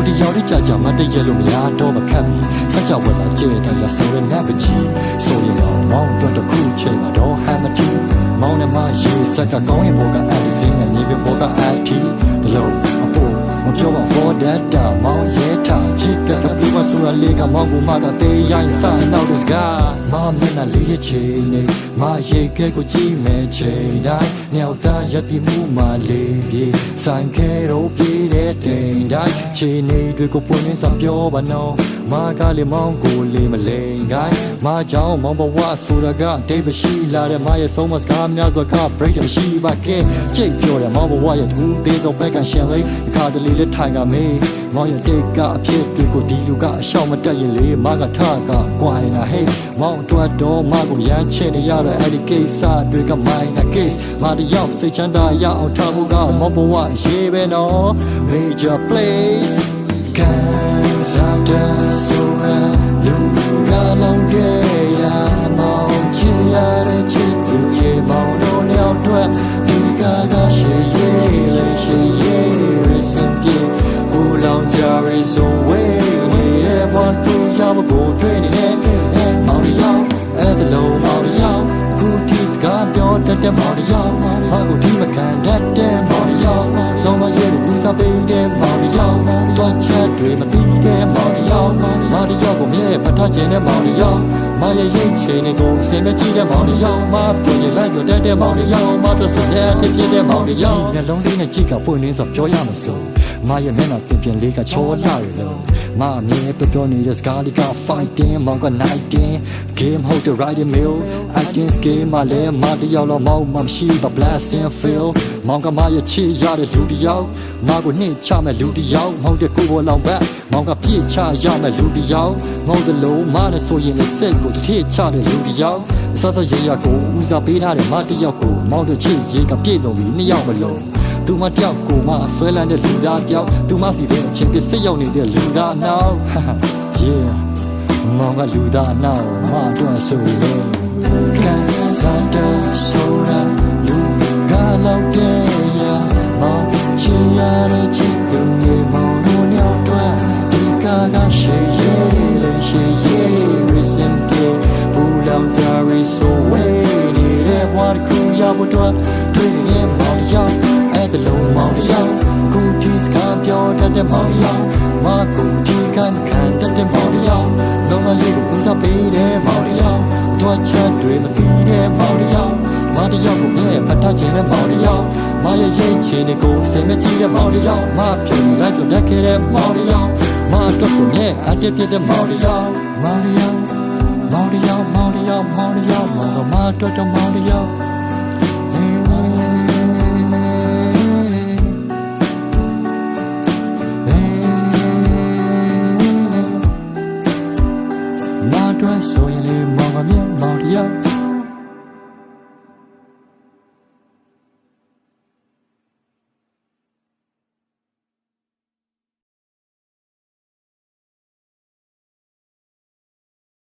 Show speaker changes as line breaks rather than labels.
ဒီရောက်တဲ့ကြာမတည့်ရလို့မရတော့မခံစကြဝဠာကျဲတယ်ရဆိုရနေပါချီဆိုရင်တော့မောင်းတော့တခုချိန်မှာတော့ဟမ်မတီမောင်းနေမှရေစက်ကကောင်းရင်ဘောကအဒီစင်းနဲ့မြေပြင်ဘောကအတီဒီလိုအပေါ်မပြောပါ for that တာမောင်းရဲထားချစ်ကပ်ပြီးမဆိုရလေးကမောင်းကိုမှကသေးရိုင်းစားနောက်ဒီစကားမမျက်နှာလေးရဲ့ချိန်နေမရိတ်ကဲကိုကြည့်မဲ့ချိန်တိုင်းညောက်သားရည်မှုမှလေးပြေဆိုင်ခဲတော့ပြေးတဲ့တိမ်တိုင်းချိန်နေတွေကိုပွင့်လင်းစွာပြောပါနော်မာကလေးမောင်းကိုလေးမလိန်ကိုင်းမာကြောင်မောင်းဘဝဆိုတာကဒိတ်မရှိလာတဲ့မရဲ့ဆုံးမစကားများစွာက break မရှိပါကဲကြိတ်ပြောတဲ့မောင်းဘဝရဲ့သူသေးတော့ဘက်ကရှင်လေးအခါတလေလေးထိုင်ကမေးမောင်းရဲ့တိတ်ကအဖြစ်တွေကိုဒီလူကအရှောက်မတက်ရင်လေမာကထားကကွာရင်ဟေးမောင်းတွတ်တော့မာကိုရမ်းချင်နေရတဲ့အဲ့ဒီကိစ္စတွေက minor case မာတယောက်စိတ်ချမ်းသာရအောင်ထားဖို့ကမောင်းဘဝရေးပဲနော် major place Santa Sora Luga Longe Ya Mao Chia De Chitu Ye Mao No Liao Dua Liga Ga She Ye Le She Ye Re Sim Ye Bu Lao Jia Re So Wei Ni De Wan Ku Ya Ba Go Dui Ni De Mao Li Yao At the Low Mao Li Yao Ku Ti Ska Pyo Tat De Mao Li Yao Ma Ku Ti Ma Kan Tat De Mao Li Yao Long Ma Ye Ku Sa Bei De Mao Li Yao Twa Chat Dui Ma Ti De Mao Li Yao Ma Li Yao Ko Mye Phat Tha Chin De Mao Li Yao Ma Ye Ye Chin Ni Ko Sin Me Ji De Mao Li Yao Ma Pyo Ye Lai Pyo Tat De Mao Li Yao Ma Twa So Ne Ti Pye De Mao Li Yao မျက်လုံးလေးနဲ့ကြည့်ကပွင့်လင်းစွာပြောရမှာဆိုမရဲ့မျက်နှာတင်ပြင်လေးကချောလာရလို့မအမြဲပြောနေတဲ့စကားလေးက fighting မောင်က nighting game hold the riding mill acting scheme မှာလဲမတယောက်တော့မောင်မရှိပါ blessing feel မောင်ကမရဲ့ချစ်ရတဲ့လူတယောက်မကိုနှိမ့်ချမဲ့လူတယောက်မဟုတ်တဲ့ကိုယ်ပေါ်လောင်ဘက်မောင်ကပြည့်ချရမဲ့လူတယောက်မဟုတ်သလိုမနဲ့ဆိုရင်လည်းစိတ်ကိုတစ်ထည့်ချတဲ့လူတယောက်အစစရရကိုဦးစားပေးထားတဲ့မတယောက်ကိုမောင်တို့ချစ်ရေးကပြည့်စုံပြီးနှစ်ယောက်မလို့သူမတယောက်ကိုမဆွဲလန်းတဲ့လူသားတယောက်သူမစီတဲ့အချင်းပြစိတ်ရောက်နေတဲ့လူသားနောက် yeah မောင်ကလူသားနောက်မအတွက်ဆိုရင်ကန်စန်တာဆိုရာလူကလောက်တဲ့ရမောင်ချီရတဲ့ချစ်သူရဲ့မောင်တို့ရောက်တော့ဒီကာကရှေ့ရဲ့လေရှေ့ရဲ့ reason ပြေဘူလောင်စာရီဆိုဝေးနေတဲ့ဘဝတစ်ခုရောက်တော့တွေ့နေမောင်ရောက်အဲ့ဒါလုံးမောင်ရောက်ကူတီစကားပြောတတ်တဲ့မောင်ရောက်မကူတီခံတတ်တဲ့မောင်ရောက်လုံးဝရေးကိုစားပေးတဲ့မောင်ရောက်တွားချက်တွေမသိတဲ့မောင်ရောက်မတယောက်ကိုမြဲဖတ်ထားခြင်းနဲ့မောင်ရောက်မရဲ့ရိတ်ချင်တဲ့ကိုစိတ်မကြည့်တဲ့မောင်ရောက်မပြုံးလိုက်လို့လက်ခဲ့တဲ့မောင်ရောက်မတော့ဆိုမြဲအတက်ပြတဲ့မောင်ရောက်မောင်ရောက်မောင်ရောက်မောင်ရောက်မောင်ရောက်မောင်ကမတော့တဲ့မောင်ရောက်ဆိုရင်လေမောင်မမြတ်မောင်တယောက်